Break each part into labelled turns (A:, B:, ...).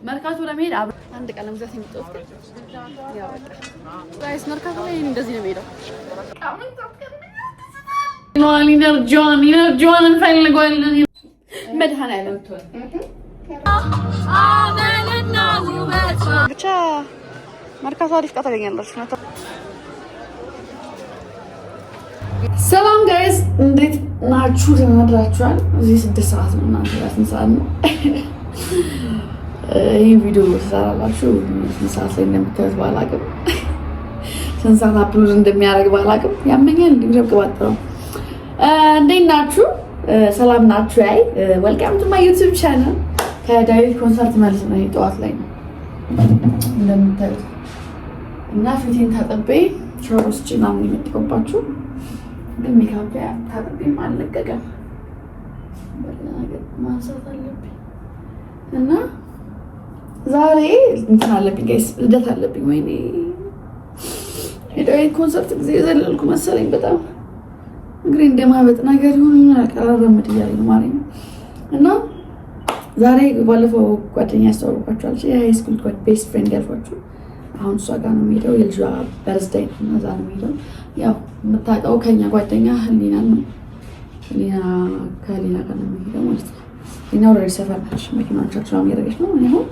A: መርካቶ ለመሄድ አንድ ቀን ለምዛት የሚጠውት ያው ጋይስ መርካቶ ላይ እንደዚህ ነው የሚሄደው። ኢነርጂዋን እንፈልገዋለን። መድኃኒዓለም ብቻ መርካቶ አሪፍ ዕቃ ታገኛላችሁ። ሰላም ጋይስ እንዴት ናችሁ? ተናግራችኋል። እዚህ 6 ሰዓት ነው እና 8 ሰዓት ነው። ይህ ቪዲዮ ተሰራላችሁ ስንት ሰዓት ላይ እንደምታዩት ባላቅም ስንት ሰዓት አፕሎድ እንደሚያደርግ ባላቅም ያመኛል። እንዲህ ገባጣው እንዴት ናችሁ? ሰላም ናችሁ? አይ ዌልካም ቱ ማይ ዩቲዩብ ቻናል። ከዳዊት ኮንሰርት መልስ ነው ጠዋት ላይ ነው እንደምታዩት እና ፊቴን ታጥቤ ሻወር ወስጄ ምናምን የመጣሁባችሁ ግን ሜካፕ ታጥቤም አልለቀቀም ማንሳት አለብኝ እና ዛሬ እንትን አለብኝ ጋይስ ልደት አለብኝ። ወይኔ የዳዊት ኮንሰርት ጊዜ ዘለልኩ መሰለኝ በጣም እንግዲህ እንደማበጥ ነገር ይሁን አቀራረምድ እያለኝ ነው ማለት እና ዛሬ ባለፈው ጓደኛ ያስተዋወቅኳችኋል የሃይ ስኩል ቤስት ፍሬንድ ያልኳችሁ አሁን እሷ ጋር ነው የምሄደው። የልጇ በርዝዴይ ነው እዛ ነው የምሄደው። ያው የምታውቀው ከኛ ጓደኛ ህሊና ነው። ከህሊና ጋር ነው የምሄደው ማለት ነው። ህሊና ወደ ሰፈር ነች። መኪናውን ቻርጅ እያደረገች ነው። አሁን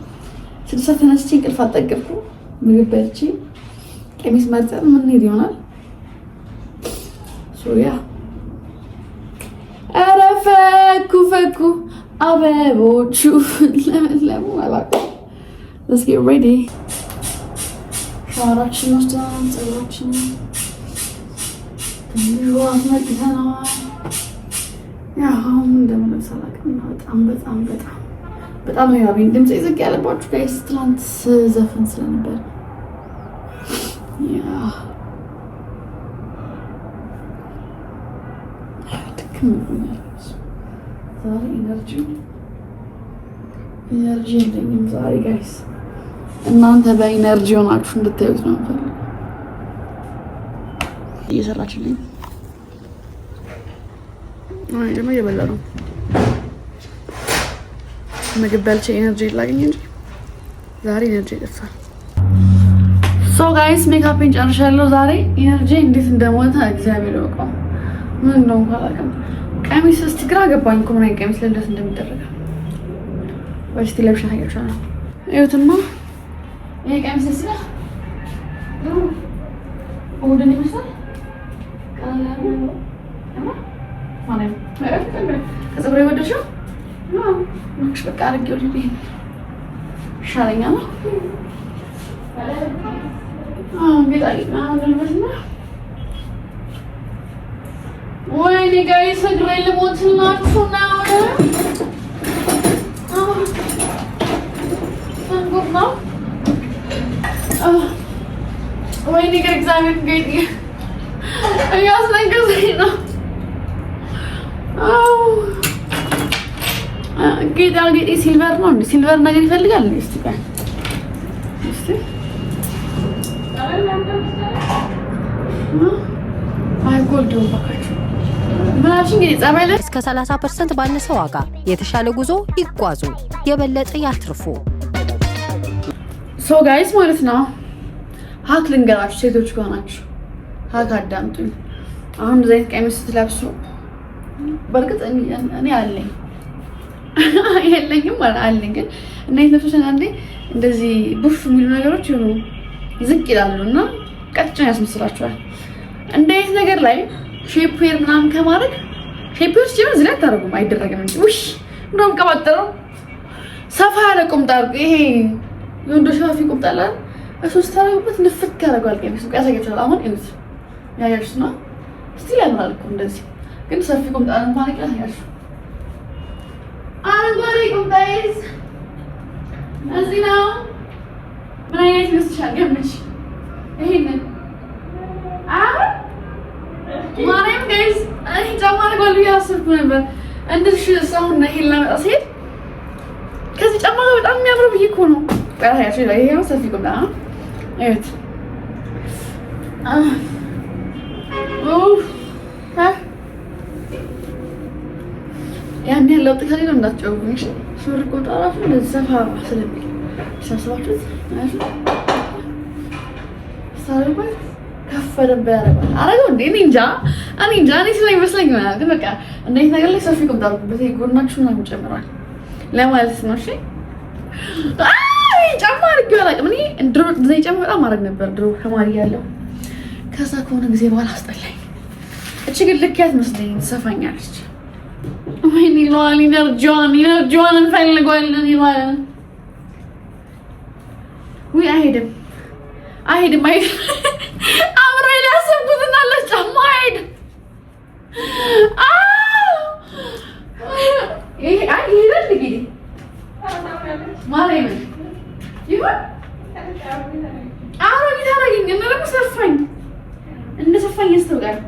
A: 6 ሰዓት ተነስቼ እንቅልፍ አልጠገብኩም። ምግብ በልቼ ቀሚስ መርጠን የምንሄድ ይሆናል። ሶያ ኧረ ፈኩ አበቦቹ ለመለሙ አላውቅም። let's get ready ሻወራችን ወስደን ፀጉራችንን ትንሽ መጥተናል። ያው አሁን እንደምለብስ አላውቅም። በጣም ነው ያብኝ ድምጽ ዝቅ ያለባችሁ ጋይስ ትላንት ዘፈን ስለነበር ያ ድክም ብሎኛል። ዛሬ ኢነርጂ የለኝም ዛሬ ጋይስ። እናንተ በኢነርጂ ሆናችሁ እንድታዩት ነው የምፈልገው። እየሰራችልኝ ደግሞ እየበላ ነው። ምግብ በልቼ ኢነርጂ ላገኝ እንጂ ዛሬ ኢነርጂ ይጠፋል። ሶ ጋይስ ሜካፔን ጨርሻለሁ። ዛሬ ኢነርጂ እንዴት እንደሞተ እግዚአብሔር ያውቃል። ምን እንደሆነ አላውቅም። ቀሚስ እስቲ ግራ ገባኝ እኮ ምን አይነት ቀሚስ ለልደት እንደሚደረግ ወይስ ለብሻ ታያችኋለሁ። እዩትማ ይሄ ቀሚስ እስቲ ወደኔ ይመስላል ከፀጉሬ ወደድሽው? በቃ አድርጌው ይሻለኛል። ወይኔ ጋይስ እግሬ ልሞትላችሁ ነው። ወይኔ ግን እግዚአብሔር ጌጥ እያስነገረኝ ነው። ጌጤ ሲልቨር ነው እንዴ? ሲልቨር ነገር ይፈልጋል እንዴ? እስቲ አይ ጎልድ ነው ባካችሁ። ምናችን እንግዲህ ጸባይ ላይ
B: እስከ 30% ባነሰ ዋጋ የተሻለ ጉዞ ይጓዙ፣ የበለጠ ያትርፉ።
A: ሶ ጋይስ ማለት ነው ሀክ ልንገራችሁ፣ ሴቶች ከሆናችሁ ሀክ አዳምጡኝ። አሁን ዘይት ቀሚስ ስትለብሱ በርግጥ እኔ አለኝ የለኝም አለኝ ግን እናይት ነፍሶች አንዴ እንደዚህ ቡፍ የሚሉ ነገሮች ይሁኑ ዝቅ ይላሉ እና ቀጭን ያስመስላችኋል። እንደዚህ ነገር ላይ ሼፕ ዌር ምናምን ከማድረግ ሼፕ ዌር ሲጀምር እዚህ ላይ አታደርጉም፣ አይደረግም እንጂ ውሽ እንደውም ቀባጠረው ሰፋ ያለ ቁምጣ ይሄ የወንዶች ሻፊ ቁምጣ አለ እሱ ስታረጉበት ንፍት ያደርገዋል። ቀሚሱ ያሳያችኋል። አሁን እዩት ያያችሁት ነው ስቲል ያምራል እኮ እንደዚህ ግን ሰፊ ቁምጣ እንኳን ያያችሁ አረንጓዴ ቁምጣይስ እዚህ ነው። ምን አይነት ይመስልሻል? ገምች ይሄንን ማርያም ጋይስ እኔ ጫማ አድርጓል ብዬ አስብኩ ነበር። እንደዚህ ሰውን ነው ይሄን ለመጣ ሲሄድ ከዚህ ጫማ ጋር በጣም የሚያምረው ብዬ እኮ ነው። ያያችሁ ይሄ ነው ሰፊ ቁምጣ እዩት። ያን ያለው ጥቅል ነው እንዳትጨውኝ። ሱሪ ቆጣ ራሱ ለዘፋ ስለሚል ሰብስባችሁ ሳልባት ከፈደበ ያረጋል አረጋው እንዴ እንጃ እኔ ስለሚመስለኝ ማለት ግን በቃ እንዴት ነገር ላይ ሰፊ ቆምጣሩበት ጎናችሁ ነው ጨምሯል ለማለት ነው። እሺ አይ ጨማር ይገላል እኔ ድሮ ዘይ ጨምራ ማድረግ ነበር ድሮ ተማሪ ያለው ከዛ ከሆነ ጊዜ በኋላ አስጠላኝ። እቺ ግን ልክ ያትመስለኝ ትሰፋኛለች። ወይኔ ሎሊ ኢነርጂዋን እንፈልገዋለን ይላል። ወይ አይሄድም አብሮ ያሰብኩትና ለጫማ አይሄድም። ይሄ አይሄድም እንግዲህ ማለኝ ይሁን አሁን ይታረግኝ እና ሰፋኝ እንደሰፋኝ ያስተውቃል።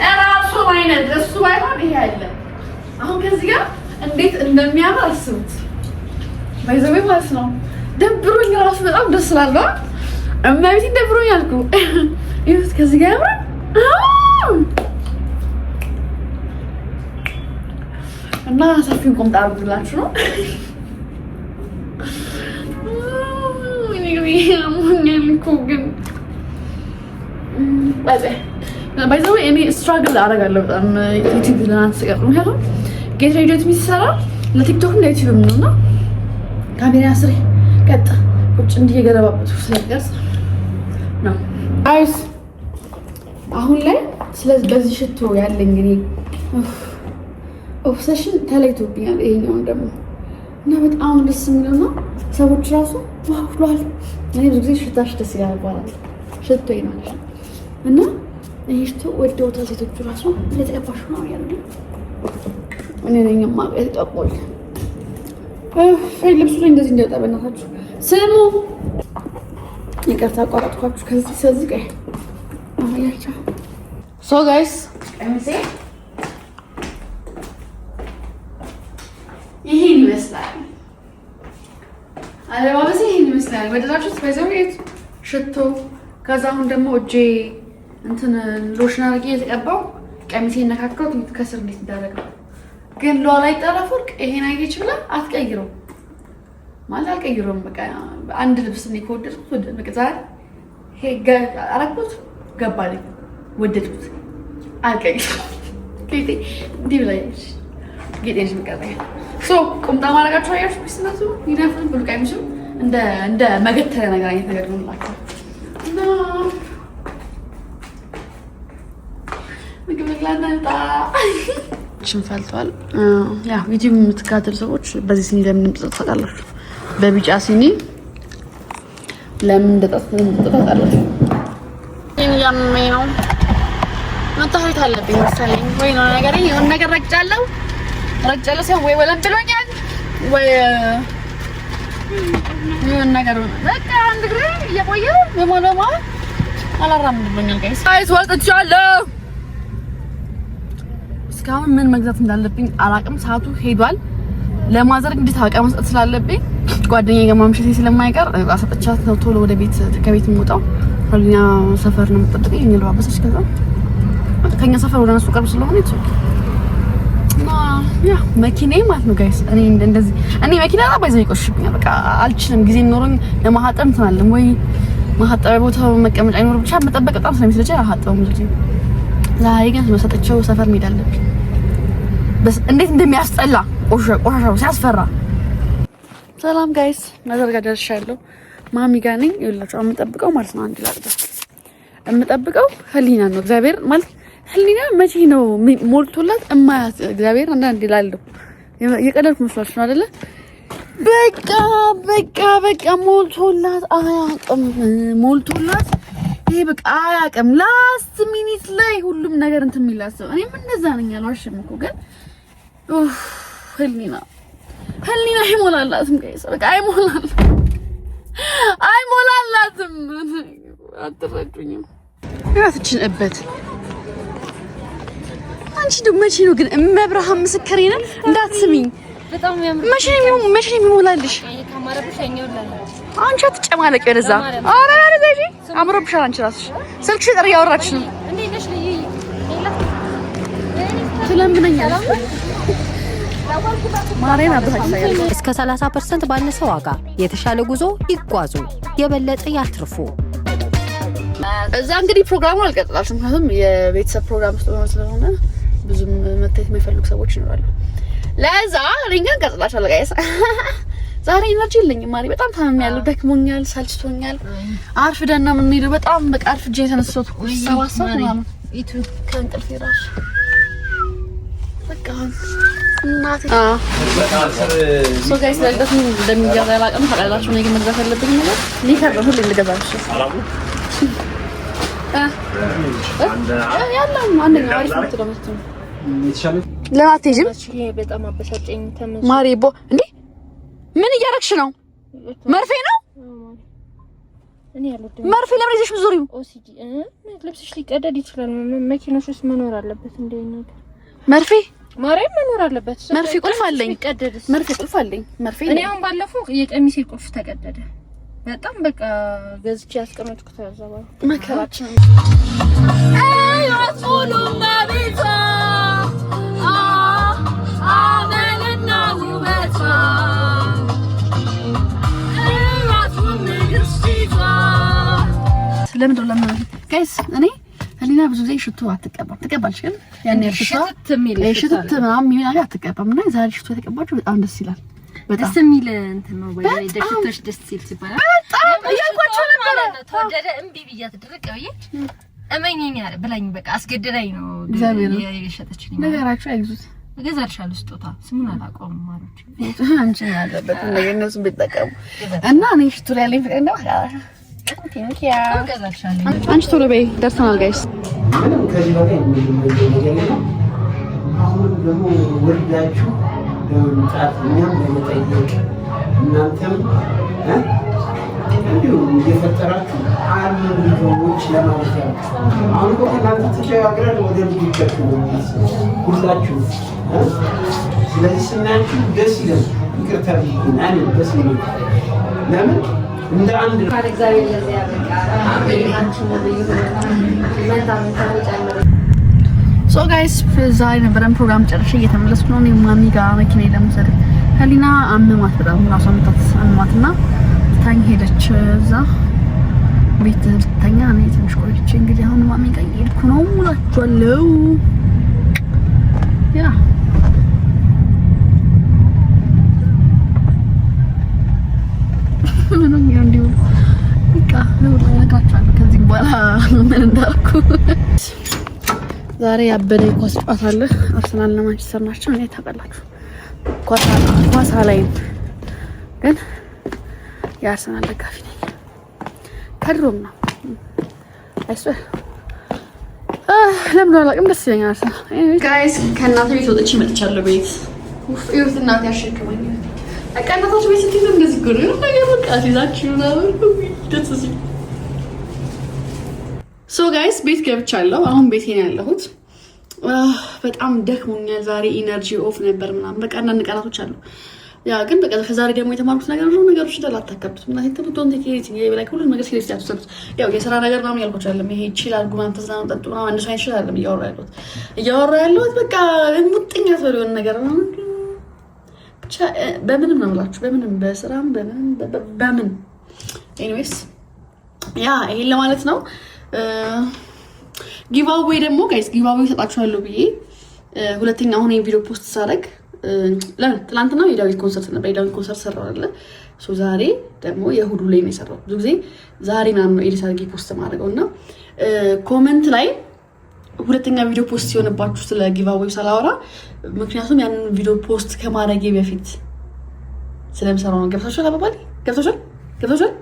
A: እራሱን አይነት እሱ ባይሆን ይሄ አለ። አሁን ከዚህ ጋር እንዴት እንደሚያምር አስቡት። ባይዘዌ ማለት ነው ደብሮኝ እራሱ በጣም ደስ ስላለው እመቤቴን ደብሮኝ አልኩ። ይኸውት ከዚህ ጋር ያምራል እና ሰፊውን ቁምጣ አድርጉላችሁ ነው። አሞኛል እኮ ግን ባይዘዌ እኔ ስትራግል አደርጋለሁ በጣም ዩቲዩብ ለማንሰቀር ምክንያቱም ጌት ሬዲዮ የሚሰራ ለቲክቶክም ለዩቲዩብም ነው እና ካሜራ ስሪ ቀጥ ቁጭ እንዲገለባበቱ ስለቀርጽ ነው። አይስ አሁን ላይ ስለዚህ በዚህ ሽቶ ያለኝ እኔ ኦብሰሽን ተለይቶብኛል። ይሄኛውን ደግሞ እና በጣም ደስ የሚለው ነው። ሰዎች ራሱ ዋው ብሏል። እኔ ብዙ ጊዜ ሽታሽ ደስ ይላል ይባላል ሽቶ ይናል እና ይሄ ሽቶ ወደውታል ሴቶቹ ራሱ ለተቀባሽ ነው ያለው። እኔ ነኝ ማቀት ተቆል ልብሱ ላይ እንደዚህ እንደወጣ በእናታችሁ ስሙ። ይቅርታ አቋረጥኳችሁ። ከዚህ ቀይ አያችሁ። ሶ ጋይስ ቀሚሴ ይሄን ይመስላል። አለባበሴ ይሄን ይመስላል። ወደዳችሁት? በዘውት ሽቶ ከዛ አሁን ደግሞ እጄ እንትን ሎሽን አድርጌ የተቀባው ቀሚሴ ነካከው ከስር እንዴት እንዳደረገው ግን ላይ ጠረፍ ወርቅ ይሄን አይገች ብላ አትቀይረው ማለት አልቀይረውም። በቃ አንድ ልብስ ነው ከወደድኩት በቃ ዛሬ ሄጋ አረኩት ገባልኝ ወደድኩት አልቀይረው ጌጤ እንዲህ ብላይሽ ጌጤሽ ምቀበያ ሶ ቁምጣ ማረጋችሁ አያችሁ ቢስነቱ ይደፍን ብሉ ቀሚሱ እንደ መገተረ ነገር አይነት ነገር ነው ማለት እና ፈልቷል። ያ ዩቲዩብ የምትከታተሉ ሰዎች በዚህ ሲኒ ለምን እንደምትጠጡ ታውቃላችሁ። በቢጫ ሲኒ ለምን እንደጠጡ ታውቃላችሁ። ይሄን ያመመኝ ነው መታየት አለብኝ መሰለኝ ወይ ነው ነገር ይሄን ነገር ረግጫለሁ ሲሆን ወይ ወለም ብሎኛል ወይ ይሄን ነገር በቃ አንድ ግሬ እየቆየ በማለማ አላራምድ ብሎኛል። ጋይስ ወጥቻለሁ። እስካሁን ምን መግዛት እንዳለብኝ አላቅም። ሰዓቱ ሄዷል። ለማዘር እንዴት አውቃ መስጠት ስላለብኝ ጓደኛዬ ጋር ማምሸቴ ስለማይቀር አሰጥቻት ነው ቶሎ ወደ ቤት ከቤት የምወጣው። ሁሉኛ ሰፈር ነው የምጠብቀኝ እንለባበሰች ከዛ ከኛ ሰፈር ወደ እነሱ ቅርብ ስለሆነ ይችላል እና ያ መኪናዬ ማለት ነው ጋይስ። እኔ እንደዚህ መኪና ባይዘው ይቆሽብኛል። በቃ አልችልም። ጊዜ ኖሮኝ ለማሐጠብ እንትናለም ወይ ማሐጠቢያ ቦታው መቀመጫ አይኖር ብቻ መጠበቅ በጣም ስለሚሰለች አሐጠብም እንጂ ዛሬ ግን መሰጠቸው ሰፈር መሄድ አለብኝ። እንዴት እንደሚያስጠላ ቆሻሻው ሲያስፈራ። ሰላም ጋይስ ማዘር ጋር ደርሻለሁ። ማሚ ጋር ነኝ። ይኸውላችሁ የምጠብቀው ማለት ነው አንድ ላጥታ የምጠብቀው ህሊና ነው። እግዚአብሔር ማለት ህሊና መቼ ነው ሞልቶላት እማያት እግዚአብሔር አንዳንዴ እላለሁ የቀደልኩ መስሏችሁ ነው አይደለ? በቃ ሞልቶላት አያውቅም። ሞልቶላት ይሄ በቃ አያውቅም። ላስት ሚኒት ላይ ሁሉም ነገር እንትን የሚላሰው እኔም እንደዛ ነኝ አልዋሽም እኮ ግን ህሊና አይሞላላትም ጋይስ። በቃ አይሞላላትም። አትረዱኝም። ራስችን እበት አንቺ ደግሞ መቼ ነው ግን እመብርሃን ምስክሬ ነን እንዳትስሚኝ። በጣም መቼ ነው የሚሞላልሽ? አንቺ አትጨማለቂ ወደዛ። ኧረ ኧረ ዘይጂ አምሮብሻል። አንቺ ራስሽ ስልክሽ ጥሪ ያወራች ነው። ትለምነኛለሽ ማሬና በታይሳያል።
B: እስከ 30% ባነሰ ዋጋ የተሻለ ጉዞ ይጓዙ፣ የበለጠ ያትርፉ።
A: እዛ እንግዲህ ፕሮግራሙ አልቀጥላችሁም፣ ምክንያቱም የቤተሰብ ፕሮግራም ውስጥ ስለሆነ ብዙም መታየት የማይፈልጉ ሰዎች ይኖራሉ። ለዛ እኔ ግን ቀጥላችኋለሁ ጋይስ። ዛሬ ኢነርጂ የለኝም ማሪ፣ በጣም ታምሜያለሁ፣ ደክሞኛል፣ ሰልችቶኛል። አርፍደን ነው የምንሄደው። በጣም በቃ አርፍጄ የተነሳሁት 7 ሰዓት ምናምን ኢቱ ከእንቅልፌ እራሱ በቃ እናቴ ሶ ጋይስ ለልደት ምን እንደሚገዛ ያላቀም ታውቃላችሁ። እኔ ግን መግዛት ያለብኝ ነገር ሊከር ሁሌ ልገዛልሽ ያለው አንደኛው አሪፍ ነው ተደምቶ ለማቴጅም
C: በጣም አበሳጨኝ።
A: ማሪቦ እንዴ ምን እያረግሽ ነው? መርፌ ነው
C: እኔ ያለው
A: መርፌ ለምን ይዘሽ ዙሪው?
C: ኦሲጂ ልብስሽ ሊቀደድ ይችላል። መኪናሽ ውስጥ መኖር አለበት እንዴ ነገር
A: መርፌ
C: ማርያም መኖር አለበት።
A: መርፌ ቁልፍ አለኝ። መርፌ ቁልፍ አለኝ። መርፌ
C: እኔ አሁን ባለፈው የቀሚሴ ቁልፍ ተቀደደ። በጣም በቃ ገዝቼ ያስቀመጥኩት ተዛባ
A: መከራችን
C: አይ ወጥሉ ማቢታ አመለና ውበታ
A: ለምን ጋይስ እኔ ህሊና ብዙ ጊዜ ሽቶ አትቀባም። ትቀባለች ግን ያን ሽቶ ሽቶ ምናምን የሚል አትቀባም። እና ዛሬ ሽቶ የተቀባችሁ በጣም ደስ ይላል።
C: ደስ የሚል እንትን ነው ወይ ደሽቶሽ ደስ ሲል ሲባል
A: በጣም እያልኳቸው ነበር።
C: ተወደደ እምቢ ብያት ድርቅ ብዬ እመኝኝ ብላኝ በቃ አስገድዳኝ ነው የሸጠችኝ።
A: ነገራችሁ አይዙት
C: እገዛልሻለሁ ስጦታ ስሙን አላውቀውም ማለት
A: አንቺ ያለበት ነገር እነሱ ቢጠቀሙ እና እኔ ሽቶ ላይ ያለኝ ፍቅር ነው። አንቺ ቶሎ በይ ደርሰናል ጋይስ።
D: ከዚህ በላይ አሁን ደግሞ ወልዳችሁ ለመምጣት እኛም ለመጠየቅ እናንተም እንዲሁ እየፈጠራችሁ አሉ ልጆች ለማለት ያሉ አሁን እኮ እናንተ ተሸጋግረን ወደ ልጆቻችሁ ነው የምናስበው ሁላችሁ። ስለዚህ ስናያችሁ ደስ ይላል። ይቅርታ ቢሆን ደስ ይላል። ለምን እንደ አንድ ነው።
C: እግዚአብሔር ለዚህ ያበቃ አሜን።
A: ሶ ጋይስ ዛሬ ነበረን ፕሮግራም ጨርሼ እየተመለስኩ ነው። እኔ ማሚ ጋር መኪና ለመውሰድ ህሊና አመማት፣ በጣም ራሷ መታት አመማትና ታኝ ሄደች። እዛ ቤት ተኛ። እኔ ትንሽ ቆይቼ እንግዲህ አሁን ማሚ ጋር እየሄድኩ ነው እላችኋለሁ። ያ ምንም እንዲሁ በቃ ነው ለካቻለሁ። ከዚህ በኋላ ምን እንዳልኩ ዛሬ ያበደ ኳስ ጨዋታ አለ። አርሰናል እና ማንቸስተር ናቸው። እኔ ታውቃላችሁ ኳስ ላይ ግን የአርሰናል ደጋፊ ነኝ ከድሮም ነው። አይስወር ለምን አላውቅም፣ ደስ ይለኛል አርሰናል። ጋይስ ከእናቴ ቤት ወጥቼ መጥቻለሁ። ቤት ይኸውት እናቴ አሸክመኝ አቃናታችሁ ቤት ስትይዙ እንደዚህ ጉድ ነው ነገር በቃ ሲዛችሁ ነው ደስ ሲል ሶ ጋይስ ቤት ገብቻለሁ። አሁን ቤቴ ነው ያለሁት። በጣም ደክሞኛል ዛሬ ኢነርጂ ኦፍ ነበር ምናምን በቃ አንዳንድ ቀናቶች አሉ። ያ ግን በቃ ከዛሬ ደግሞ የተማርኩት ነገር ነው። ነገሮች እንዳላታከብቱት እና ዶንት ቴክ ኢት ላይክ ሁሉ ነገር ሲሪየስ ያትሰሩት። ያው የሥራ ነገር ምናምን ያልኳችሁ አይደለም። ይሄ ይችላል ጉማን ተዝናኑ ጠጡ ነው አንድ ሰው አይችላልም እያወራ ያለሁት በቃ ሙጥኛት በሆነ ነገር ነው። ብቻ በምንም ነው የምላችሁ፣ በምንም በስራም በምን ኤኒዌይስ ያ ይሄን ለማለት ነው። ጊቫዌይ ደግሞ ጋይስ ጊቫዌይ ሰጣችኋለሁ ብዬ ሁለተኛ አሁን ይሄን ቪዲዮ ፖስት ሳደርግ ለምን ትናንትና የዳዊት ኮንሰርት ነበር። የዳዊት ኮንሰርት ሰራው አይደለ? ሶ ዛሬ ደግሞ የእሑዱ ላይ ነው የሰራው። ብዙ ጊዜ ዛሬ ምናምን ነው ኤዲት አድርጌ ፖስት ማድረገውና ኮሜንት ላይ ሁለተኛ ቪዲዮ ፖስት ሲሆንባችሁ ስለ ጊቫዌይ ሳላወራ ምክንያቱም ያንን ቪዲዮ ፖስት ከማድረጌ በፊት ስለምሰራው ነው። ገብታችኋል? አባባል ገብታችኋል?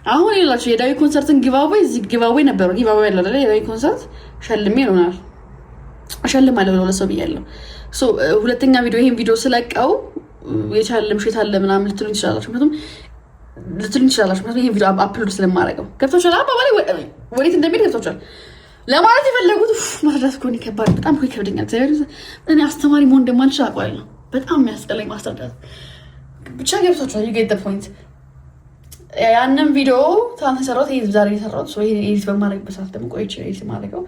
A: አሁን ይላችሁ የዳዊት ኮንሰርትን ጊቫዌይ እዚህ ጊቫዌይ ነበረው። ጊቫዌይ ያለው አይደል? የዳዊት ኮንሰርት ሸልሜ ይሆናል እሸልማለሁ ብለው ለሰው ብያለሁ። ሶ ሁለተኛ ቪዲዮ ይሄን ቪዲዮ ስለቀው የቻለም ሸት አለ ምናምን ልትሉኝ ትችላላችሁ። ምክንያቱም ይሄን ቪዲዮ አፕሎድ ስለማደርገው ገብታችኋል? አባባል ወዴት እንደሚሄድ ገብታችኋል ለማለት የፈለጉት ማስረዳት እኮ ነው ከባድ፣ በጣም እኮ ይከብደኛል። እኔ አስተማሪ መሆን እንደማልችል አውቃለሁ። በጣም የሚያስጠላኝ ማስረዳት ብቻ ገብታችኋል? you get the point ያንን ቪዲዮ ትናንት የሰራሁት ይሄ ዛሬ የሰራሁት ሰው ይሄ ኤዲት በማድረግበት ሰዓት ደግሞ ቆይቼ ኤዲት ማድረገው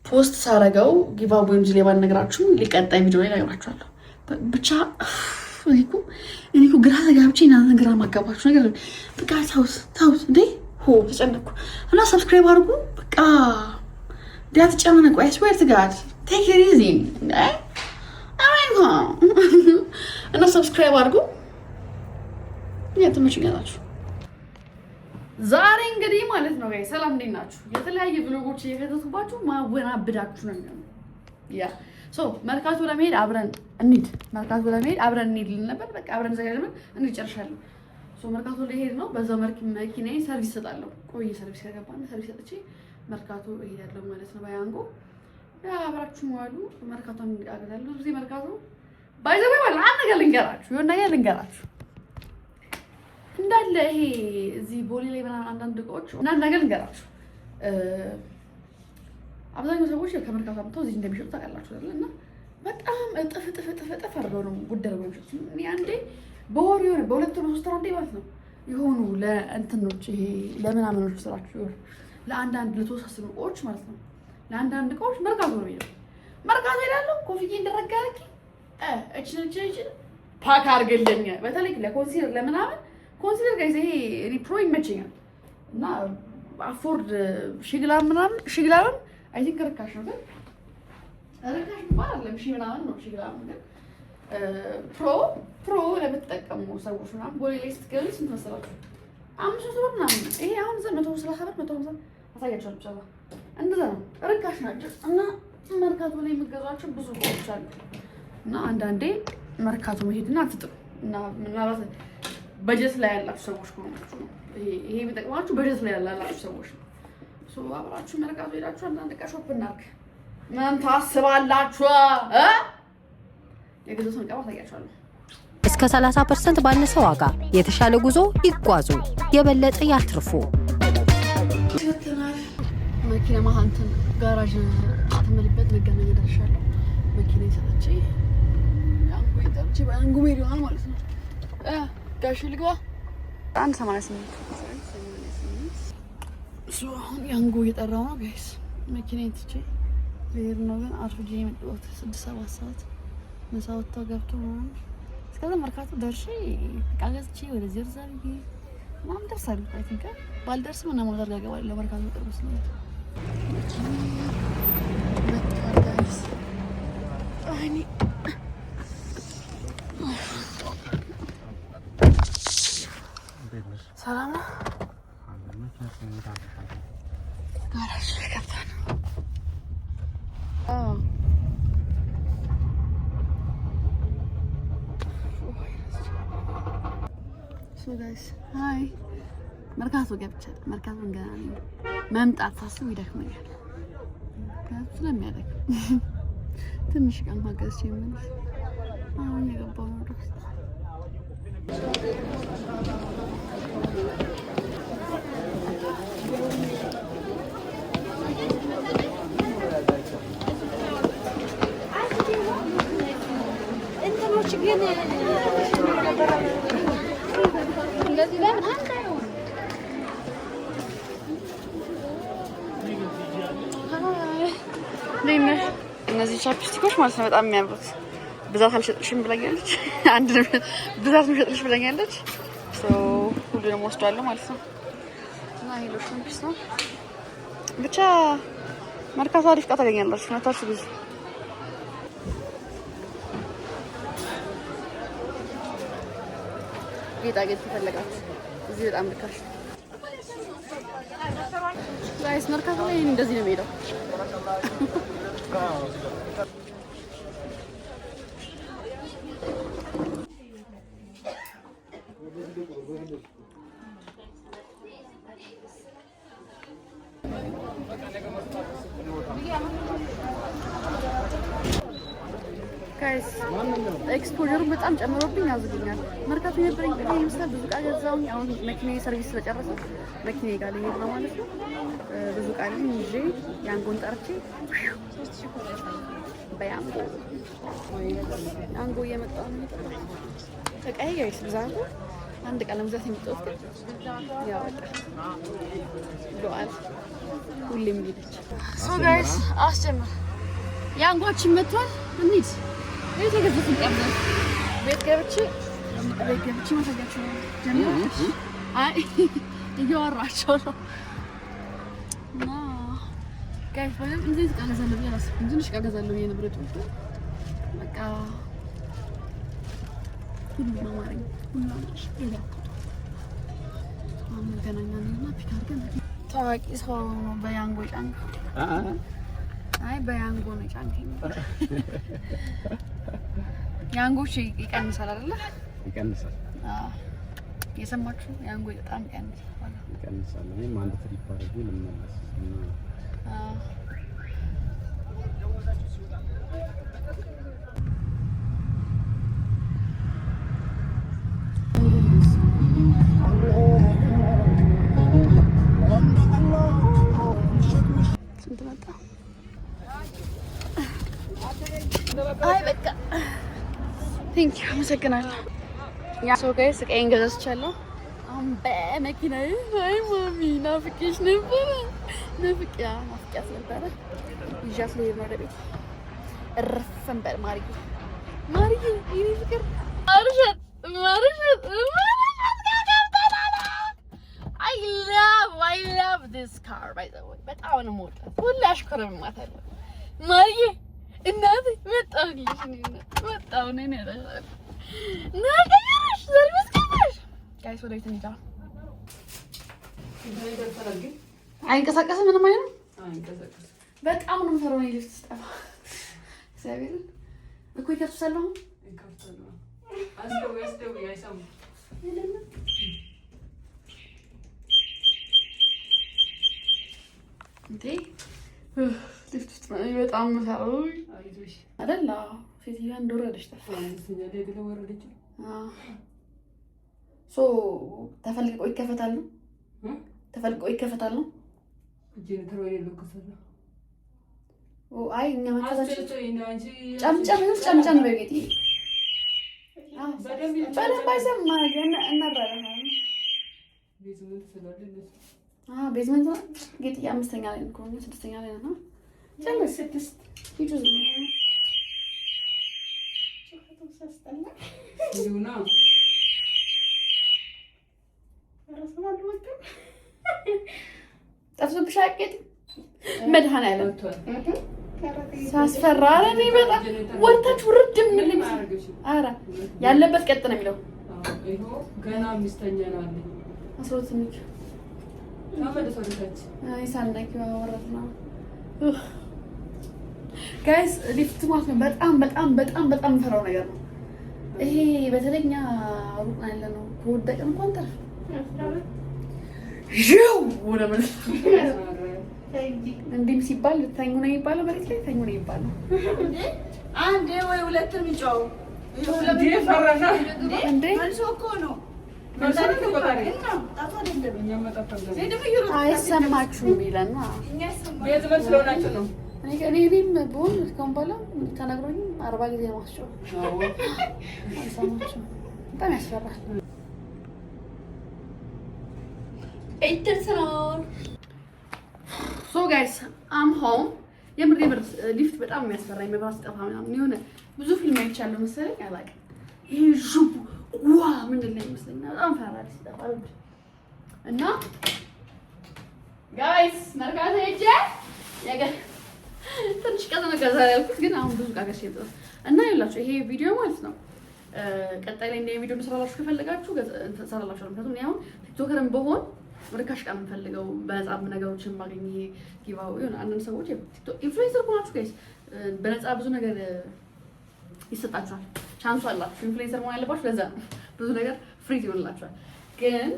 A: ፖስት ሳረገው ጊቫዌ ወይም ዝሌ ባልነግራችሁ ሊቀጣይ ቪዲዮ ላይ ነግራችኋለሁ። ብቻ እኔ እኮ ግራ ተጋብቼ እናንተ ግራ ማጋባችሁ ነገር በቃ ታውስ እንዴ ተጨነኩ እና ሰብስክራይብ አድርጉ። በቃ ዲያት ጨመነቁ አይስዌር ቱ ጋድ ቴክ ኢት ኢዚ እና ሰብስክራይብ አድርጉ። ትመችኛላችሁ። ዛሬ እንግዲህ ማለት ነው ጋይ ሰላም እንዴት ናችሁ? የተለያየ ብሎጎች እየከተቱባችሁ ማወናብዳችሁ ነው የሚሆነው። ያ ሶ መርካቶ ለመሄድ አብረን እንሂድ ነበር። በቃ አብረን ዘጋጅመን እንሂድ ጨርሻለሁ። ሶ መርካቶ ለሄድ ነው። በዛው መኪናዬ ሰርቪስ ሰጣለሁ። ቆይ ሰርቪስ ከገባና ሰርቪስ ሰጥቼ መርካቶ እሄዳለሁ ማለት ነው። ባያንጎ ያ አብራችሁ ዋሉ። መርካቶ እንጋገዛለሁ። እዚህ መርካቶ ባይዘው ማለት አንድ ነገር ልንገራችሁ፣ የሆነ ነገር ልንገራችሁ እንዳለ ይሄ እዚህ ቦሌ ላይ ምናምን አንዳንድ እቃዎች እና ነገር ልንገራችሁ። አብዛኛው ሰዎች ከመርካቶ አምጥተው እዚህ እንደሚሸጡ ታውቃላችሁ አይደል? እና በጣም እጥፍ አድርገው ነው ጉዳይ ነው የሚሸጡት። እኔ አንዴ በወር የሆነ በሁለት ወር ሶስት ወር አንዴ ማለት ነው የሆኑ ለእንትኖች ይሄ ለምናምኖች ስራችሁ ይሆን ለአንዳንድ ለተወሳሰኑ እቃዎች ማለት ነው ለአንዳንድ እቃዎች መርካቶ ነው የሚሄደው። መርካቶ ሄዳለሁ ኮፍዬ እንደረጋርኪ እችን ፓክ አድርግልኝ። በተለይ ለኮንሲለር ለምናምን ኮንሲለር ጋይስ ይሄ ሪፕሮ ይመቸኛል እና አፎርድ ሺግላር ምናምን ሺግላርን አይ ቲንክ ርካሽ ነው ግን ርካሽ ማለት ለምሽ ምናምን ነው ሺግላር ግን ፕሮ ለምትጠቀሙ ሰዎች ምናምን ቦሌ ላይ ስትገዙ ስንት መሰላችሁ? 500 ብር ምናምን። ይሄ አሁን 130 ብር 150 አሳያችኋለሁ። ብቻ እንደዛ ነው ርካሽ ናቸው እና መርካቶ ላይ የምትገዟቸው ብዙ እቃዎች አሉ እና አንዳንዴ መርካቶ መሄድና አትጥሩ እና ምናልባት በጀት ላይ ያላችሁ ሰዎች ከሆናችሁ ነው ይሄ የሚጠቅማችሁ። በጀት ላይ ያላችሁ ሰዎች ነው። ሶ አብራችሁ መርካቶ ሄዳችሁ አንዳንድ ዕቃ ሾፕ እናድርግ። ምን ታስባላችሁ? የገዛሁትን ዕቃ ታያችኋለሁ።
B: እስከ 30% ባነሰ ዋጋ የተሻለ ጉዞ ይጓዙ፣ የበለጠ ያትርፉ።
A: መኪና ማሃንተን ጋራዥ ተመልበት መገናኛ ደርሻለሁ። መኪና ይሰጣች አንጉ ሜሪ ይሆናል ማለት ነው። ጋሽ ልግባ 188 አሁን ያንጎ እየጠራው ነው ጋይስ። መኪናዬን ትቼ ልሄድ ነው ግን አርፍጄ የመጣሁት 6-7 ሰዓት ምሳ ወጥቶ ገብቶ ምናምን እስከዛ መርካቶ ደርሼ ዕቃ ገዝቼ ወደ ዘርዛር ምናምን ደርሳለሁ። አይ ቲንክ ባልደርስም እና ሞተር ጋር እገባለሁ። መርካቶ ቅርብ ስለሆነ ጋይስ አይኔ ሰላም ነው። ጋራዥ ገብተን ጋይስ ሃይ መርካቶ ገብቻለሁ። መርካቶ ገና ነኝ። መምጣት ሳስብ ይደክመኛል። ስለሚያደክም ትንሽ ቀን ማገዝ ይችላል። አሁን የገባው ነው ድረስ እነዚህ ቻፕስቲኮች ማለት ነው በጣም የሚያምሩት። ብዛት አልሸጥልሽም ብለኛለች። አንድ ብዛት ምሸጥልሽ ብለኛለች። ሁሉንም ወስዳለሁ ማለት ነው እና ሄሎሽን ፒስ ነው ብቻ መርካቶ አሪፍ ዕቃ ታገኛላችሁ። መታችሁ ብዙ ጌጣጌጥ ትፈልጋችሁ እዚህ በጣም ርካሽ ጋይስ። መርካቶ ላይ እንደዚህ ነው የሚሄደው። ጋይስ ኤክስፖዠሩ በጣም ጨምሮብኝ ያዝጉኛል። መርካቶ የነበረኝ ቀን ይመስላል። ብዙ ዕቃ ገዛሁኝ። አሁን መኪናዬ ሰርቪስ ስለጨረሰ መኪናዬ ጋር ልሄድ ነው ማለት ነው። ብዙ ዕቃ ይዤ ያንጎን ጠርቼ በያንጎ ያንጎ እየመጣሁ ነው። ዕቃዬ ጋይስ ብዛቱ አንድ ቀን ለመግዛት የመጣሁት ግን ያው በቃ ዱዓል ሁሌም ሄደች። ሶ ጋይስ አስጀምር ያንጓችን መጥቷል። እንሂድ ቤት የገዛሁት ቀምነን ቤት ገብቼ ማሳያችሁ ነው። ጀምር አይ እያወራቸው ነው እና ጋይስ ማለት እንዴት ቃለዛለሁ ብዬ አላስብኩም። ትንሽ ቃለዛለሁ ብዬ ነበር የጠበኩት። በቃ ሁሉም አማርኛ ሁሉም አማርኛ ገናኛና ፒክ አድርገን ታዋቂ ሰው ነው በያንጎ ጫንክ አይ በያንጎ ነው ጫንክ ያንጎሽ ይቀንሳል አይደለ? ይቀንሳል። የሰማችሁ ያንጎ በጣም ይቀንሳል። እኔም አንድ ትሪፕ አድርጌ ልመለስ ስንት መጣ? አይ በቃ ቴንክ ዩ አመሰግናለሁ። ያ ሰው ጋይስ ቀይን ገዛችኋለሁ። አሁን በመኪናዬ አይ ማሚ ናፍቄሽ ነበረ። ናፍቄያት ነበረ። ይዣት ልሄድ ነው ወደ ቤት። እረፍ እንበል ማርዬ የኔ ፍቅር ማርሸት I love this car by the way. በጣም ነው የምወዳት። ሁሌ አሽከረምማታለሁ። ማርዬ እናቴ መጣሁልሽ መጣሁ ነኝ ያለሽ ነገርሽ ሰርቪስ ከሽ ጋይስ ወደ ቤት እንሂድ። አይንቀሳቀስም ምንም አይሆንም። በጣም ነው የምፈራው እኔ ልብስ ስጠፋ እግዚአብሔርን እኮ ይከፍታል። አስደውይ አይሰሙም እንዴ ልፍት በጣም መሰራው አይደል? ሴትዮዋ እንደወረደች ተፈልጎ ይከፈታል ነው አይ እኛ መጣታችን ጨምጨም በጌጤ በደንብ አይሰማ ቤዝመንት ጌጤ አምስተኛ ላይ ነው ከሆነ ስድስተኛ ላይ ነው። ጨምር ስድስት ሂዱ ጠፍቶብሽ አያውቅም። መድኃኒዓለም ሳስፈራ ኧረ እኔ በጣም ወርታች ውርድ የምልኝ ኧረ ያለበት ቀጥ ነው የሚለው ገና አምስተኛ ነው አለ 12 ጋይስ ሊፍት ማለት ነው በጣም የምፈራው ነገር ነው ይሄ። በተለይ እኛ ሩቅ ያለ ነው ከወደቀ እንኳን ተርፍ ወደ ማለት እንዲህም ሲባል ተኙ ነው የሚባለው። መሬት ላይ ተኙ ነው የሚባለው። አንዴ ወይ ሁለት የሚጫው አይሰማችሁም ይለን ነው። እኔም ብሆን እስካሁን በኋላ ተነግሮኝ 40 ጊዜ ማስጮህ አይሰማችሁም። በጣም ያስፈራል። ሶ ጋይስ አም ሆም የምር ሊፍት በጣም የሚያስፈራኝ መብራት ሲጠፋ ምናምን የሆነ ብዙ ፊልም አይቻለሁ መሰለኝ አላውቅም። ይሄ ሹቡ ዋ ምንድን ነው ይመስለኛል በጣም ፈራሪ ሲጠፋ እና ጋይስ መርካቶ ሄጄ ትንሽ ቀዘቀዘ ያልኩት ግን አሁን ብዙ ቃገሽ ይጥላል እና ይላችሁ ይሄ ቪዲዮ ማለት ነው። ቀጣይ ላይ እንደ ቪዲዮ መስራላችሁ ከፈለጋችሁ ተሰራላችሁ። ምክንያቱም እኔ አሁን ቲክቶከርም በሆን ርካሽ ቃል የምፈልገው በነፃ ነገሮችን ማግኘት ይሄ ጊቫው ይሁን አንዳንድ ሰዎች ቲክቶክ ኢንፍሉዌንሰር ሆናችሁ ጋይስ በነፃ ብዙ ነገር ይሰጣችኋል። ቻንሱ አላችሁ። ኢንፍሉዌንሰር መሆን ያለባችሁ ለዛ ነው። ብዙ ነገር ፍሪ ይሆንላችኋል። ግን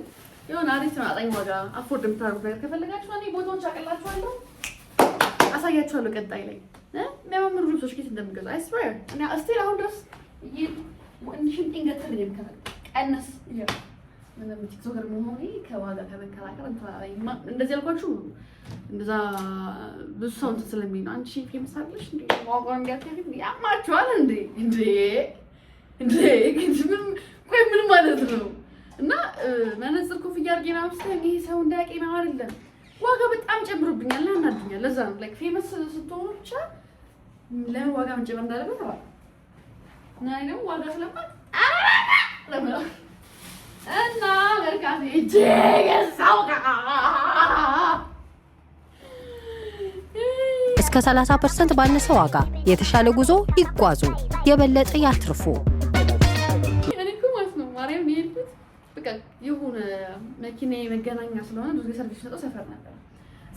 A: የሆነ አሪፍ ተመጣጣኝ ዋጋ አፎርድ የምታደርጉት ነገር ከፈለጋችሁ እኔ ቦታውን አቀላችኋለሁ፣ አሳያችኋለሁ። ቀጣይ ላይ የሚያማምሩ ልብሶች ከየት እንደምገዛ አይ ስዌር እና እስቲል አሁን ድረስ ሽንጤን ገትር ነው የምከፍል ቀነስ ይላል። ምንም ቲክቶከር መሆኔ ከዋጋ ከመከራከር እንደዚህ ያልኳችሁ እንደዛ ብዙ ሰው እንትን ስለሚል ነው። አንቺ ፌመስ አይደለሽ እንዴ ዋጋውን ጋር ያማችኋል እንዴ ምን ቆይ ምን ማለት ነው? እና መነጽር ኮፍያ አድርጌ ነው አምስተን ይሄ ሰው እንዳያውቀኝ ነው አይደለም። ዋጋ በጣም ጨምሮብኛል እና እናድኛል። ለዛ ነው ላይክ ፌመስ ስትሆኑ ብቻ ለምን ዋጋ መጨመር እንዳለበት ነው። እና ደግሞ ዋጋ ስለማት ለምን እና ለርካቴ ጀገሳው
B: እስከ 30% ባነሰ ዋጋ የተሻለ ጉዞ ይጓዙ፣ የበለጠ ያትርፉ።
A: እኔ እኮ ማለት ነው ማርያም የሄድኩት በቃ የሆነ መኪና መገናኛ ስለሆነ ብዙ ሰርቪስ ሰጠው ሰፈር ነበር።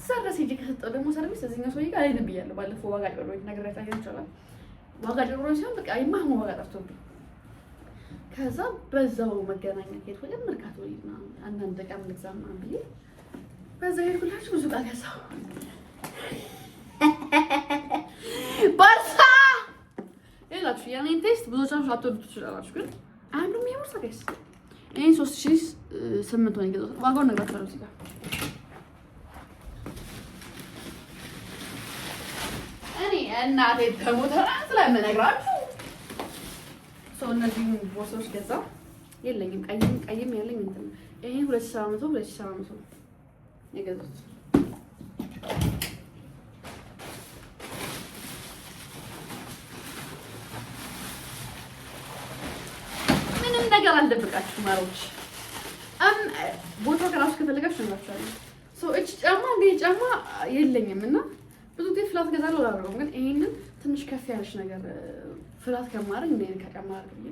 A: ሰርቪስ ሄጄ ከሰጠው ደግሞ ሰርቪስ እዚህኛው ሰውዬ ጋር አይደለም ብያለሁ። ባለፈው ዋጋ ጨምሮኝ ነገር ያሳያችኋል። ዋጋ ጨምሮኝ ሲሆን በቃ የማይሆን ዋጋ ጠርቶብኝ ከዛ በዛው መገናኛ ሄድኩ። መርካቶ ነው አንዳንድ ዕቃ ልግዛ ምናምን ብዬ በዛ ሄድኩላችሁ። ብዙ ዕቃ ገዛሁ። ቦርሳ ይላችሁ ያኔን ቴስት ብዙዎቻችሁ አትወዱት ትችላላችሁ፣ ግን አንዱም የቦርሳ ቴስ እኔ 3800 ነው የገዛሁት። ዋጋውን ነግራችኋለሁ እዚህ ጋር እኔ እናቴ ተሞተራ ስለምነግራችሁ ሰው እነዚህ ቦርሳዎች ገዛሁ። የለኝም ቀይም ያለኝ እንትን ይሄ 2700 የገዛሁት ነገር አልደብቃችሁ ማሮች ቦታው ከራሱ ከፈለጋችሁ ነው። እቺ ጫማ እንደ ጫማ የለኝም እና ብዙ ጊዜ ፍላት ገዛለሁ አላደርገውም፣ ግን ይሄንን ትንሽ ከፍ ያለች ነገር ፍላት ከማድረግ እንደ ከጫማ አድርግ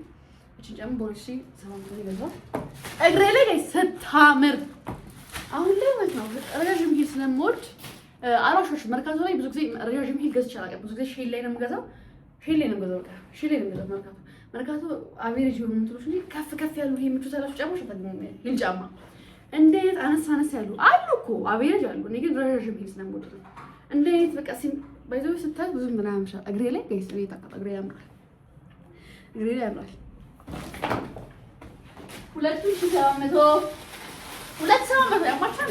A: እቺ ጫማ ቦርሲ 700 ገዛው። እግሬ ላይ ስታምር አሁን ላይ ማለት ነው ረዣዥም ሂል ስለምወድ አራሾች መርካቶ ላይ ብዙ ጊዜ ረዣዥም ሂል ገዝቼ አላውቅም። ብዙ ጊዜ ሼል ላይ ነው የምገዛው። መርካቶ አቬሬጅ የሆኑ እንትኖች እንጂ ከፍ ያሉ ይሄ ምቹ ሰላሱ ጫማዎች ተጠቅመው ሂል ጫማ እንዴት አነስ ያሉ አሉ እኮ አቬሬጅ አሉ። እኔ ግን ረዣዥም ሂል ስለምወድ ነው እንዴት በቃ ባይዘው ስታይ ብዙ ምናምን ሻ እግሬ ላይ ጋይስ ነው የታቀጠ እግሬ ያምራል። 2700 ያማቻል።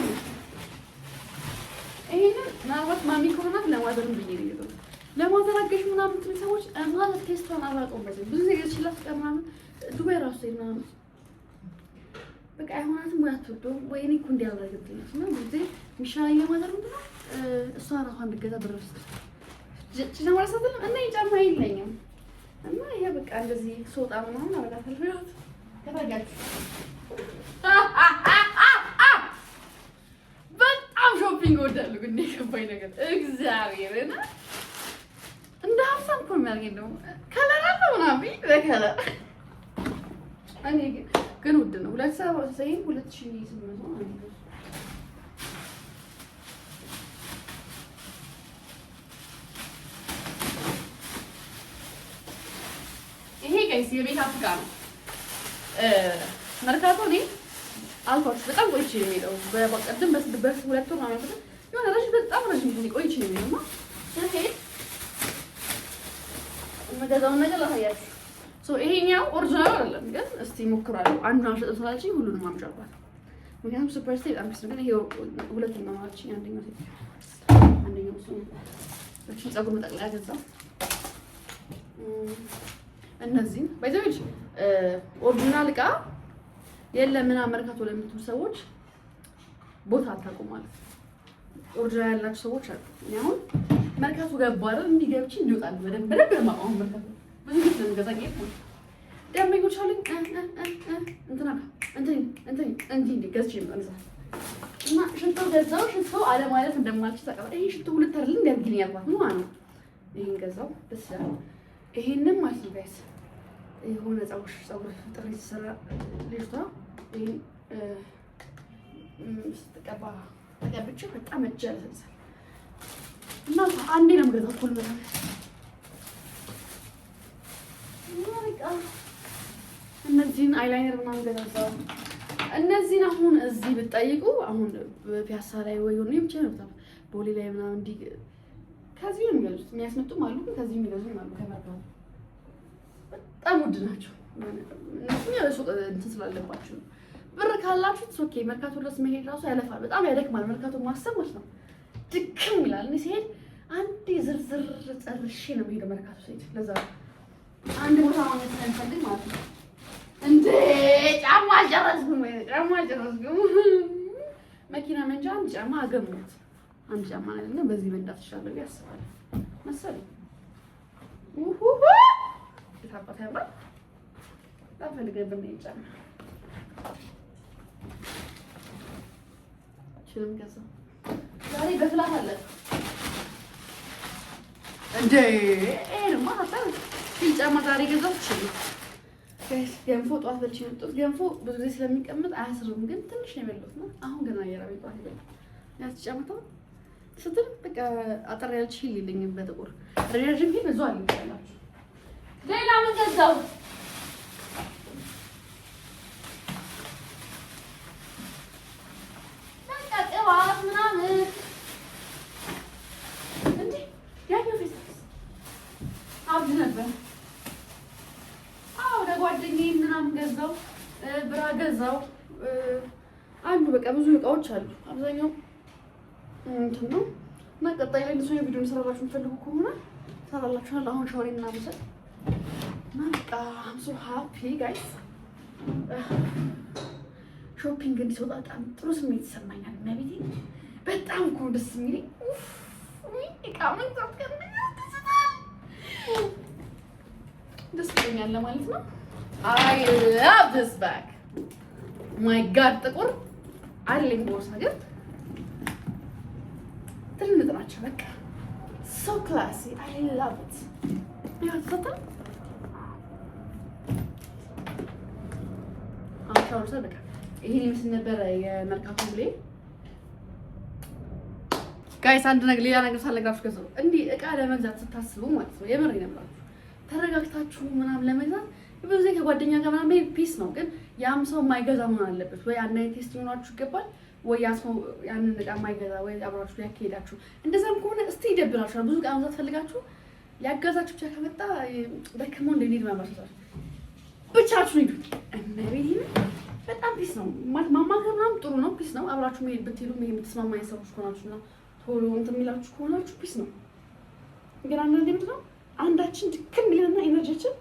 A: ይሄንን ምናልባት ማሚ ኮሮናት ለማዘርም ብዬ ነው የገዛሁት። ለማዘራገሽ ምናምን ትል ሰዎች አዛት ቴስቷን አላውቀውም። ብዙ ጊዜ ገዝችላት ምናምን ዱባይ ራሱ ምናምን በቃ አይሆናትም ወይ አትወደውም ወይ እኔ እኮ እንዲያደርግልኝ እና ብዙ ጊዜ የሚሻለኝ ለማዘር ምንድን ነው እሷ ራሷ እንድገዛ ብር ውስጥ ጭማራሳትም እና የጫማ የለኝም እና ይሄ በቃ እንደዚህ ሶጣ ምናምን አረጋታለሁ። ከታጋችሁ በጣም ሾፒንግ እወዳለሁ። ግን የከባኝ ነገር እግዚአብሔርና እንደ ሀሳብ እኮ የሚያደርገኝ ደግሞ ከለር አለው ምናምን በከለር እኔ ግን ውድ ነው። 2800 ነው። ይሄ ጋይስ የቤት አፍጋ ነው። መርካቶ እኔ አልኳችሁ በጣም ቆይቼ ነው የምሄደው። በቀደም በሁለት ወር ማለት ነው የሆነ በጣም ረጅም ጊዜ ቆይቼ ነው የምሄደው እና የምገዛውን ነገር ላሳያችሁ። ይሄኛው ኦሪጂናል አይደለም፣ ግን እስቲ ሞክራለሁ። አንዱን አልሸጥም ስላልሽኝ ሁሉንም አምጫባት። ምክንያቱም ሱፐር ስቴት በጣም ደስ ግን ይሄው ሁለቱን ነው ማለት ነው። አንደኛው እሱ እቺ ፀጉር መጠቅለያ ገዛው። እነዚህ ባይዘውጅ ኦሪጂናል ዕቃ የለም ምናምን መርካቶ ለምትሉ ሰዎች ቦታ አታውቁም ማለት ነው። ኦሪጂናል ያላችሁ ሰዎች አሉ። አሁን መርካቶ ገባ አይደል? እንዲገብቺ እንዲወጣል በደንብ ማውጣው መርካቶ ብዙ ጊዜ ለምገዛኝ ነው ደምኞች አሉኝ እንትን ገዝቼ ነው እና ሽቶ ገዛው። ሽቶ አለ ማለት እንደማልችል ታውቃለህ። ይሄ ሽቶ ሁለት አይደል እንዲያርግልኝ ያልኳት ነው ማለት ነው። ይሄን ገዛው ደስ ይላል። ይሄንን ማለት ነው ጋይስ የሆነ ፀጉር ጥሪ ሲሰራ ልጅቷ ይሄን ስትቀባ ተቀብቼ በጣም እጅ ያለሰልሳል እና አንዴ ነው የምገዛው ሁሉ ነገር እነዚህን አይላይነር ምናምን ገዛዛው። እነዚህን አሁን እዚህ ብትጠይቁ አሁን በፒያሳ ላይ ወይ ሆነ ብቻ ነው ቦሌ ላይ ምናምን እንዲ ከዚህ ነው የሚገዙት። የሚያስመጡም አሉ፣ ከዚህ የሚገዙም አሉ። ከመርካቶ በጣም ውድ ናቸው። እነሱ ያለሱ እንትን ስላለባችሁ ብር ካላችሁ ኦኬ። መርካቶ ድረስ መሄድ ራሱ ያለፋል፣ በጣም ያደክማል። መርካቶ ማሰብ ማለት ነው ድክም ይላል። እኔ ሲሄድ አንዴ ዝርዝር ጨርሼ ነው የምሄደው መርካቶ ሲሄድ። ለዛ አንድ ቦታ ማግኘት ስለምፈልግ ማለት ነው እንዴ ጫማ አልጨረስኩም። መኪና መንጃ አንድ ጫማ አገኘሁት። አንድ ጫማ አይደለም በዚህ መንዳት ይችላል ያስባል መሰለኝ። የታባት ያምራል። ላፈልገን ጫማ ሽልም ገዛ ዛሬ በፍላት አለ እንዴ ማታ ጫማ ዛሬ ገዛው ይችላል። ገንፎ ጠዋት በልቼ የመጣሁት ገንፎ ብዙ ጊዜ ስለሚቀመጥ አያስርም፣ ግን ትንሽ ነው የበላሁት ነው። አሁን ገና የራቤ ጠዋት ይበላል ያስጨምተው ስትል በቃ አጠር ያለች ሂል ይለኝም በጥቁር ረዣዥም ሂል ብዙ አለ ይላችሁ። ሌላ ምን ገዛው? በቃ ቅባት ምናምን እንዴ ያኛው ፌስታስ አብድ ነበር። ጓደኛዬ ምናምን ገዛው፣ ብራ ገዛው አሉ። በቃ ብዙ እቃዎች አሉ። አብዛኛው እንትን ነው እና ቀጣይ ላይ ለሰው ቪዲዮ እንሰራላችሁ የምትፈልጉ ከሆነ ሰራላችኋለሁ። አሁን ሻወሬ እና መሰል እና በቃ አም ሶ ሃፒ ጋይስ። ሾፒንግ እንዲወጣ በጣም ጥሩ ስሜት ይሰማኛል። መቤቴ በጣም እኮ ደስ የሚለኝ እቃ መግዛት ደስ ይለኛል ማለት ነው። I love this bag. My God, ጥቁር አለኝ ቦርሳ ግን ትልልቅ ናቸው። በቃ so classy. I love it. ያተታ አሻውርሰ በቃ ይሄን ይመስል ነበር የመርካቶ ብሌ ጋይስ። አንድ ነገር ሌላ ነገር ሳለጋችሁ ከሰው እንዲህ እቃ ለመግዛት ስታስቡ ማለት ነው የምር ይነምራችሁ ተረጋግታችሁ ምናምን ለመግዛት ብዙ ጊዜ ከጓደኛ ጋር ምናምን ፒስ ነው፣ ግን ያም ሰው የማይገዛ መሆን አለበት። ወይ አንድ አይነት ቴስት ሊኖራችሁ ይገባል፣ ወይ ያ ሰው ያንን እቃ የማይገዛ ወይ አብራችሁ ያካሄዳችሁ። እንደዛም ከሆነ እስቲ ይደብራችኋል። ብዙ እቃ መግዛት ፈልጋችሁ ሊያገዛችሁ ብቻ ከመጣ ደክሞን እንደሄድ ማማሰል ብቻችሁን ሂዱ። እመቤቴ በጣም ፒስ ነው ማለት ማማከር ምናምን ጥሩ ነው፣ ፒስ ነው። አብራችሁ መሄድ ብትሄዱ መሄድ የምትስማማኝ ሰዎች ከሆናችሁና ቶሎ እንትን የሚላችሁ ከሆናችሁ ፒስ ነው። ግን አንዳንዴ ምንድን ነው አንዳችን ድክም ይለና ኢነርጂችን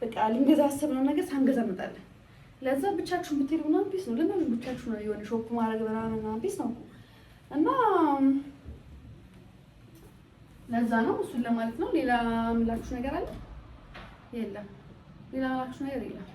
A: በቃ ልንገዛ ያሰብነውን ነገር ሳንገዛ እንመጣለን። ለዛ ብቻችሁን ብትሄዱ ምናምን ፒስ ነው። ለምን ብቻችሁ ነው የሆነ ሾፕ ማድረግ ምናምን ፒስ ነው እና ለዛ ነው እሱን ለማለት ነው። ሌላ ምላችሁ ነገር አለ? የለም። ሌላ ምላችሁ ነገር የለም።